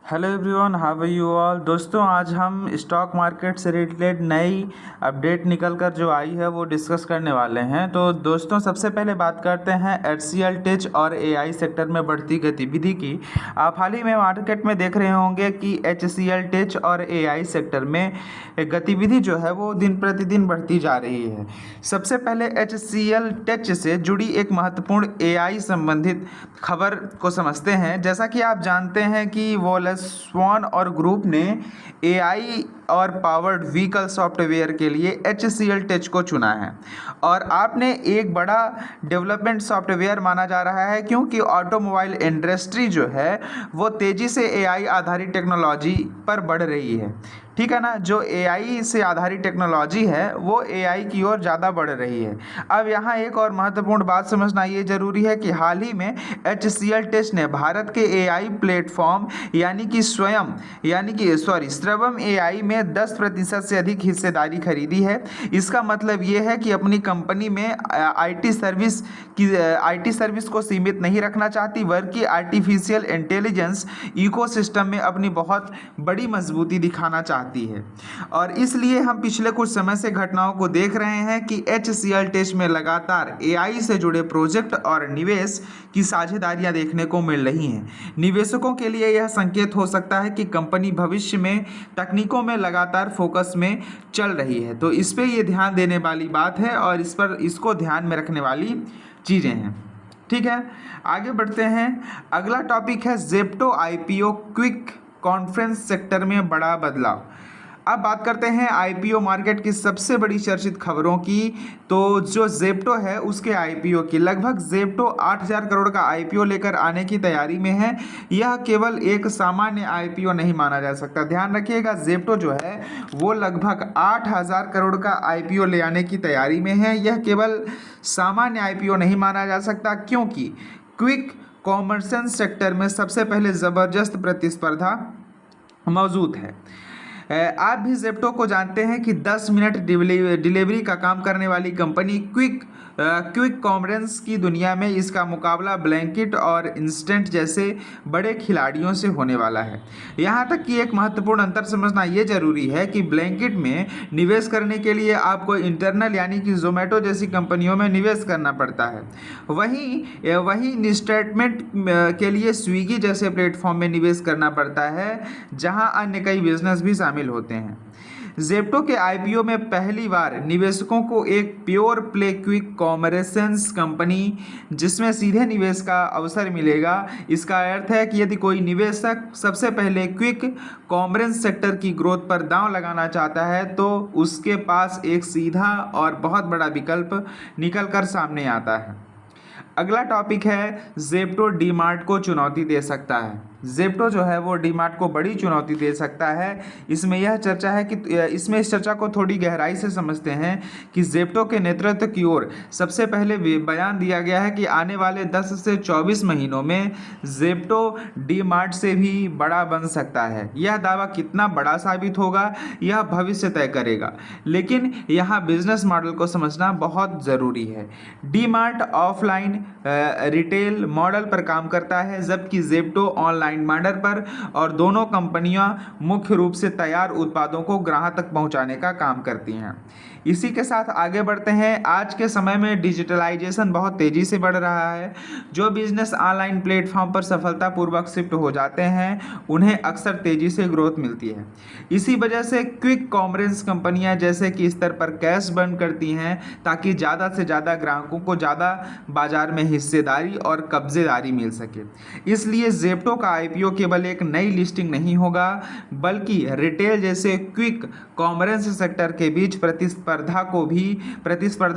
Hello everyone, how are you all. दोस्तों, आज हम स्टॉक मार्केट से रिलेटेड नई अपडेट निकल कर जो आई है वो डिस्कस करने वाले हैं। तो दोस्तों, सबसे पहले बात करते हैं एचसीएल टेच और एआई सेक्टर में बढ़ती गतिविधि की। आप हाल ही में मार्केट में देख रहे होंगे कि एचसीएल टेच और एआई सेक्टर में गतिविधि जो है वो दिन प्रतिदिन बढ़ती जा रही है। सबसे पहले एचसीएल टेच से जुड़ी एक महत्वपूर्ण एआई संबंधित खबर को समझते हैं। जैसा कि आप जानते हैं कि वॉलस्वन और ग्रुप ने एआई और पावर्ड व्हीकल सॉफ्टवेयर के लिए एचसीएल टेच को चुना है और आपने एक बड़ा डेवलपमेंट सॉफ्टवेयर माना जा रहा है, क्योंकि ऑटोमोबाइल इंडस्ट्री जो है वो तेज़ी से एआई आधारित टेक्नोलॉजी पर बढ़ रही है। ठीक है ना। जो एआई से आधारित टेक्नोलॉजी है वो एआई की ओर ज़्यादा बढ़ रही है। अब यहाँ एक और महत्वपूर्ण बात समझना ये जरूरी है कि हाल ही में एचसीएल टेच ने भारत के एआई प्लेटफॉर्म श्रवम एआई में 10% से अधिक हिस्सेदारी खरीदी है। इसका मतलब ये है कि अपनी कंपनी में आईटी सर्विस को सीमित नहीं रखना चाहती, बल्कि आर्टिफिशियल इंटेलिजेंस इकोसिस्टम में अपनी बहुत बड़ी मजबूती दिखाना चाहती है। और इसलिए हम पिछले कुछ समय से घटनाओं को देख रहे हैं कि एचसीएल टेच में लगातार एआई से जुड़े प्रोजेक्ट और निवेश की साझेदारियां देखने को मिल रही हैं। निवेशकों के लिए यह संकेत हो सकता है कि कंपनी भविष्य में तकनीकों में लगातार फोकस में चल रही है। तो इस पे ये ध्यान देने वाली बात है और इसको ध्यान में रखने वाली चीज़ें हैं। ठीक है, आगे बढ़ते हैं। अगला टॉपिक है Zepto IPO quick conference sector में बड़ा बदलाव। अब बात करते हैं आईपीओ मार्केट की सबसे बड़ी चर्चित खबरों की। तो जो ज़ेप्टो है उसके आईपीओ की, लगभग ज़ेप्टो 8,000 करोड़ का आईपीओ लेकर आने की तैयारी में है। यह केवल एक सामान्य आईपीओ नहीं माना जा सकता। ध्यान रखिएगा, ज़ेप्टो जो है वो लगभग 8,000 करोड़ का आईपीओ ले आने की तैयारी में है। यह केवल सामान्य आईपीओ नहीं माना जा सकता, क्योंकि क्विक कॉमर्स सेक्टर में सबसे पहले ज़बरदस्त प्रतिस्पर्धा मौजूद है। आप भी ज़ेप्टो को जानते हैं कि 10 मिनट डिलीवरी का काम करने वाली कंपनी क्विक कॉमर्स की दुनिया में इसका मुकाबला ब्लैंकिट और इंस्टेंट जैसे बड़े खिलाड़ियों से होने वाला है। यहाँ तक कि एक महत्वपूर्ण अंतर समझना ये जरूरी है कि ब्लैंकिट में निवेश करने के लिए आपको इंटरनल यानी कि जोमेटो जैसी कंपनियों में निवेश करना पड़ता है। वहीं इंस्टेटमेंट के लिए स्विगी जैसे प्लेटफॉर्म में निवेश करना पड़ता है, जहाँ अन्य कई बिजनेस भी शामिल होते हैं। ज़ेप्टो के आईपीओ में पहली बार निवेशकों को एक pure play quick commerce company जिसमें सीधे निवेश का अवसर मिलेगा। इसका अर्थ है कि यदि कोई निवेशक सबसे पहले क्विक कॉमर्स सेक्टर की ग्रोथ पर दांव लगाना चाहता है तो उसके पास एक सीधा और बहुत बड़ा विकल्प निकल कर सामने आता है। अगला टॉपिक है ज़ेप्टो डीमार्ट को चुनौती दे सकता है। ज़ेप्टो जो है वो डीमार्ट को बड़ी चुनौती दे सकता है। इसमें यह चर्चा है कि इस चर्चा को थोड़ी गहराई से समझते हैं कि ज़ेप्टो के नेतृत्व की ओर सबसे पहले बयान दिया गया है कि आने वाले 10 से 24 महीनों में ज़ेप्टो डीमार्ट से भी बड़ा बन सकता है। यह दावा कितना बड़ा साबित होगा यह भविष्य तय करेगा, लेकिन यहाँ बिजनेस मॉडल को समझना बहुत ज़रूरी है। डीमार्ट ऑफलाइन रिटेल मॉडल पर काम करता है, जबकि ज़ेप्टो ऑनलाइन मॉडल पर, और दोनों कंपनियां मुख्य रूप से तैयार उत्पादों को ग्राहक तक पहुंचाने का काम करती हैं। इसी के साथ आगे बढ़ते हैं। आज के समय में डिजिटलाइजेशन बहुत तेज़ी से बढ़ रहा है। जो बिजनेस ऑनलाइन प्लेटफॉर्म पर सफलतापूर्वक शिफ्ट हो जाते हैं उन्हें अक्सर तेज़ी से ग्रोथ मिलती है। इसी वजह से क्विक कॉमर्स कंपनियां जैसे कि स्तर पर कैश बर्न करती हैं ताकि ज़्यादा से ज़्यादा ग्राहकों को ज़्यादा बाजार में हिस्सेदारी और कब्जेदारी मिल सके। इसलिए ज़ेप्टो का आईपीओ केवल एक नई लिस्टिंग नहीं होगा, बल्कि रिटेल जैसे क्विक कॉमर्स सेक्टर के बीच प्रतिस्पर्धा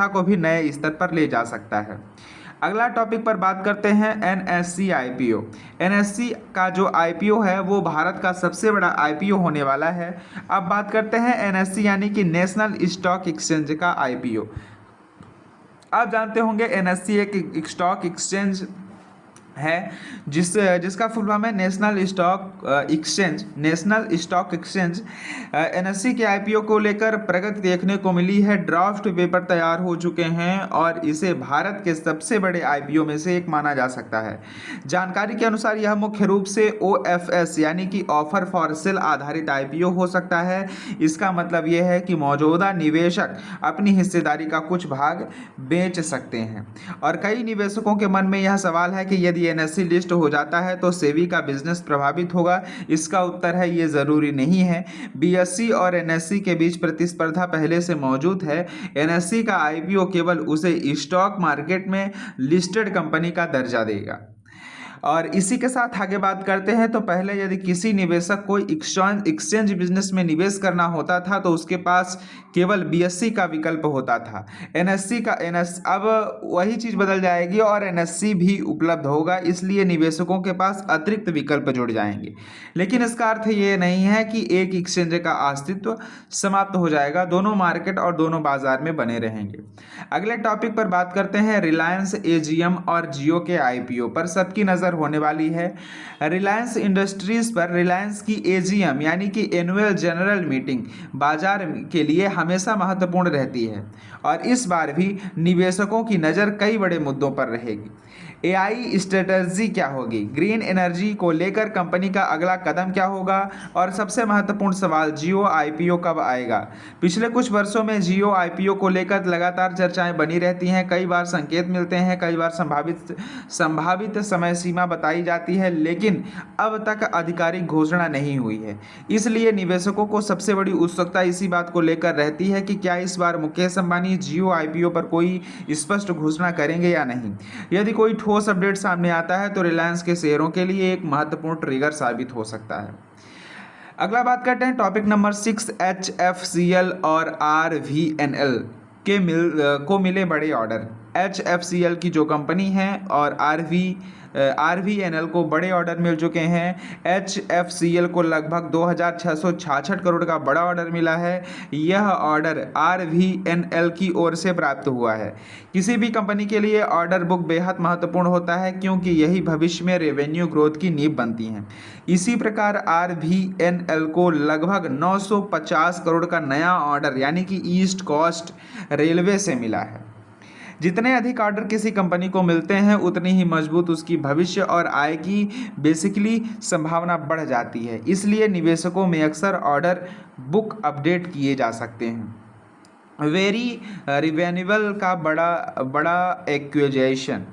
को भी नए स्तर पर ले जा सकता है। अगला टॉपिक पर बात करते हैं एनएससी आईपीओ। एनएससी का जो आईपीओ है वो भारत का सबसे बड़ा आईपीओ होने वाला है। अब बात करते हैं एनएससी यानी कि नेशनल स्टॉक एक्सचेंज का आईपीओ। आप जानते होंगे एनएससी एक स्टॉक एक्सचेंज है, जिसका फुल फॉर्म है नेशनल स्टॉक एक्सचेंज। एनएससी के आईपीओ को लेकर प्रगति देखने को मिली है। ड्राफ्ट पेपर तैयार हो चुके हैं और इसे भारत के सबसे बड़े आईपीओ में से एक माना जा सकता है। जानकारी के अनुसार यह मुख्य रूप से ओएफएस यानी कि ऑफर फॉर सेल आधारित आईपीओ हो सकता है। इसका मतलब यह है कि मौजूदा निवेशक अपनी हिस्सेदारी का कुछ भाग बेच सकते हैं। और कई निवेशकों के मन में यह सवाल है कि यदि एनएससी लिस्ट हो जाता है तो सेबी का बिजनेस प्रभावित होगा। इसका उत्तर है ये ज़रूरी नहीं है। बीएसई और एनएससी के बीच प्रतिस्पर्धा पहले से मौजूद है। एनएससी का आईपीओ केवल उसे स्टॉक मार्केट में लिस्टेड कंपनी का दर्जा देगा। और इसी के साथ आगे बात करते हैं। तो पहले यदि किसी निवेशक को एक्सचेंज बिजनेस में निवेश करना होता था तो उसके पास केवल बीएसई का विकल्प होता था। अब वही चीज़ बदल जाएगी और एनएससी भी उपलब्ध होगा, इसलिए निवेशकों के पास अतिरिक्त विकल्प जुड़ जाएंगे। लेकिन इसका अर्थ ये नहीं है कि एक एक्सचेंज का अस्तित्व समाप्त हो जाएगा। दोनों मार्केट और दोनों बाजार में बने रहेंगे। अगले टॉपिक पर बात करते हैं रिलायंस, एजीएम और जियो के आईपीओ पर सबकी नज़र होने वाली है। रिलायंस इंडस्ट्रीज पर रिलायंस की एजीएम यानी कि एनुअल जनरल मीटिंग बाजार के लिए हमेशा महत्वपूर्ण रहती है और इस बार भी निवेशकों की नज़र कई बड़े मुद्दों पर रहेगी। एआई स्ट्रेटजी क्या होगी, ग्रीन एनर्जी को लेकर कंपनी का अगला कदम क्या होगा और सबसे महत्वपूर्ण सवाल, जियो आईपीओ कब आएगा। पिछले कुछ वर्षों में जियो आईपीओ को लेकर लगातार चर्चाएं बनी रहती हैं। कई बार संकेत मिलते हैं, कई बार संभावित समय सीमा बताई जाती है, लेकिन अब तक आधिकारिक घोषणा नहीं हुई है। इसलिए निवेशकों को सबसे बड़ी उत्सुकता इसी बात को लेकर रहती है कि क्या इस बार मुकेश अंबानी जियो आईपीओ पर कोई स्पष्ट घोषणा करेंगे या नहीं। यदि कोई ठोस अपडेट सामने आता है तो रिलायंस के शेयरों के लिए एक महत्वपूर्ण ट्रिगर साबित हो सकता है। अगला बात करते हैं टॉपिक नंबर 6, HFCL और RVNL को मिले बड़े ऑर्डर। HFCL की जो कंपनी है और RVNL को बड़े ऑर्डर मिल चुके हैं। HFCL को लगभग 2666 करोड़ का बड़ा ऑर्डर मिला है। यह ऑर्डर RVNL की ओर से प्राप्त हुआ है। किसी भी कंपनी के लिए ऑर्डर बुक बेहद महत्वपूर्ण होता है क्योंकि यही भविष्य में रेवेन्यू ग्रोथ की नींव बनती हैं। इसी प्रकार RVNL को लगभग 950 करोड़ का नया ऑर्डर यानी कि ईस्ट कोस्ट रेलवे से मिला है। जितने अधिक ऑर्डर किसी कंपनी को मिलते हैं उतनी ही मजबूत उसकी भविष्य और आय की बेसिकली संभावना बढ़ जाती है। इसलिए निवेशकों में अक्सर ऑर्डर बुक अपडेट किए जा सकते हैं। वेरी रिवेन्यूएबल का बड़ा एक्विजिशन।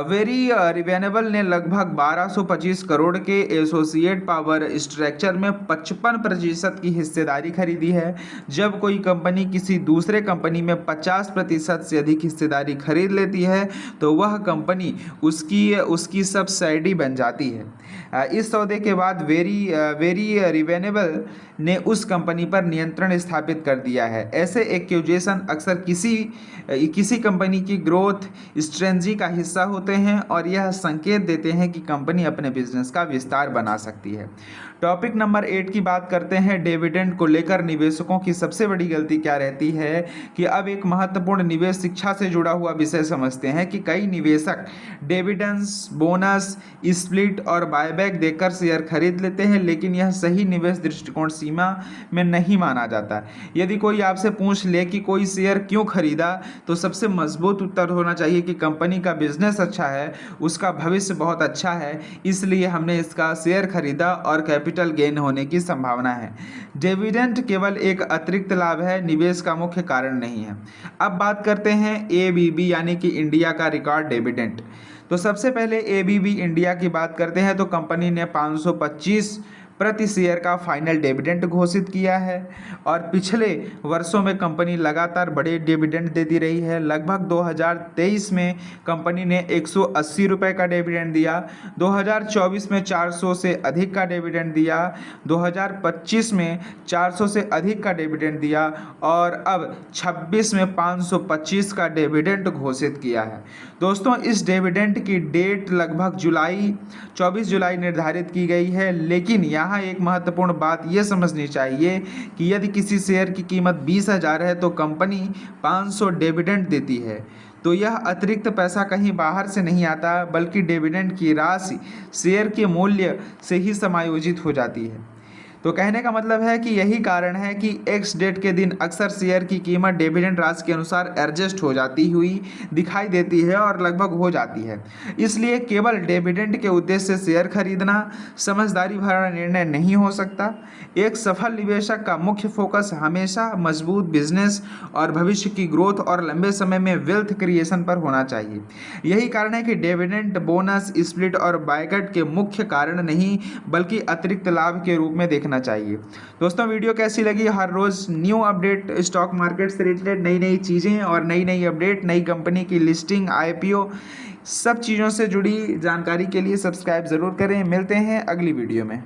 वेरी रिवेन्यूएबल ने लगभग 1225 करोड़ के एसोसिएट पावर स्ट्रक्चर में 55% की हिस्सेदारी खरीदी है। जब कोई कंपनी किसी दूसरे कंपनी में 50% से अधिक हिस्सेदारी खरीद लेती है तो वह कंपनी उसकी सब्सिडी बन जाती है। इस सौदे के बाद वेरी रिवेन्यूएबल ने उस कंपनी पर नियंत्रण स्थापित कर दिया है। ऐसे एक्विजिशन अक्सर किसी कंपनी की ग्रोथ स्ट्रेटजी का हिस्सा होते हैं और यह संकेत देते हैं कि कंपनी अपने बिजनेस का विस्तार बना सकती है। टॉपिक नंबर 8 की बात करते हैं। डिविडेंड को लेकर निवेशकों की सबसे बड़ी गलती क्या रहती है कि अब एक महत्वपूर्ण निवेश शिक्षा से जुड़ा हुआ विषय समझते हैं कि कई निवेशक डिविडेंड्स, बोनस, स्प्लिट और बायबैक देकर शेयर खरीद लेते हैं, लेकिन यह सही निवेश दृष्टिकोण सीमा में नहीं माना जाता। यदि कोई आपसे पूछ ले कि कोई शेयर क्यों खरीदा तो सबसे मजबूत उत्तर होना चाहिए कि कंपनी का बिजनेस अच्छा है, उसका भविष्य बहुत अच्छा है, इसलिए हमने इसका शेयर खरीदा और कैपिटल गेन होने की संभावना है। डिविडेंड केवल एक अतिरिक्त लाभ है, निवेश का मुख्य कारण नहीं है। अब बात करते हैं एबीबी यानी कि इंडिया का रिकॉर्ड डिविडेंड। तो सबसे पहले एबीबी इंडिया की बात करते हैं तो कंपनी ने 525 प्रति शेयर का फाइनल डिविडेंड घोषित किया है और पिछले वर्षों में कंपनी लगातार बड़े डिविडेंड देती रही है। लगभग 2023 में कंपनी ने 180 रुपये का डिविडेंड दिया, 2024 में 400 से अधिक का डिविडेंड दिया, 2025 में 400 से अधिक का डिविडेंड दिया और अब 26 में 525 का डिविडेंड घोषित किया है। दोस्तों, इस डिविडेंड की डेट लगभग 24 जुलाई निर्धारित की गई है, लेकिन यहाँ एक महत्वपूर्ण बात यह समझनी चाहिए कि यदि किसी शेयर की कीमत 20,000 है तो कंपनी 500 डिविडेंड देती है तो यह अतिरिक्त पैसा कहीं बाहर से नहीं आता, बल्कि डिविडेंड की राशि शेयर के मूल्य से ही समायोजित हो जाती है। तो कहने का मतलब है कि यही कारण है कि एक्स डेट के दिन अक्सर शेयर की कीमत डिविडेंड राशि के अनुसार एडजस्ट हो जाती हुई दिखाई देती है और लगभग हो जाती है। इसलिए केवल डिविडेंड के उद्देश्य से शेयर खरीदना समझदारी भरा निर्णय नहीं हो सकता। एक सफल निवेशक का मुख्य फोकस हमेशा मजबूत बिजनेस और भविष्य की ग्रोथ और लंबे समय में वेल्थ क्रिएशन पर होना चाहिए। यही कारण है कि डिविडेंड, बोनस, स्प्लिट और बायकॉट के मुख्य कारण नहीं, बल्कि अतिरिक्त लाभ के रूप में देखना चाहिए। दोस्तों, वीडियो कैसी लगी? हर रोज न्यू अपडेट स्टॉक मार्केट से रिलेटेड नई नई चीज़ें और नई नई अपडेट, नई कंपनी की लिस्टिंग, IPO, सब चीज़ों से जुड़ी जानकारी के लिए सब्सक्राइब ज़रूर करें। मिलते हैं अगली वीडियो में।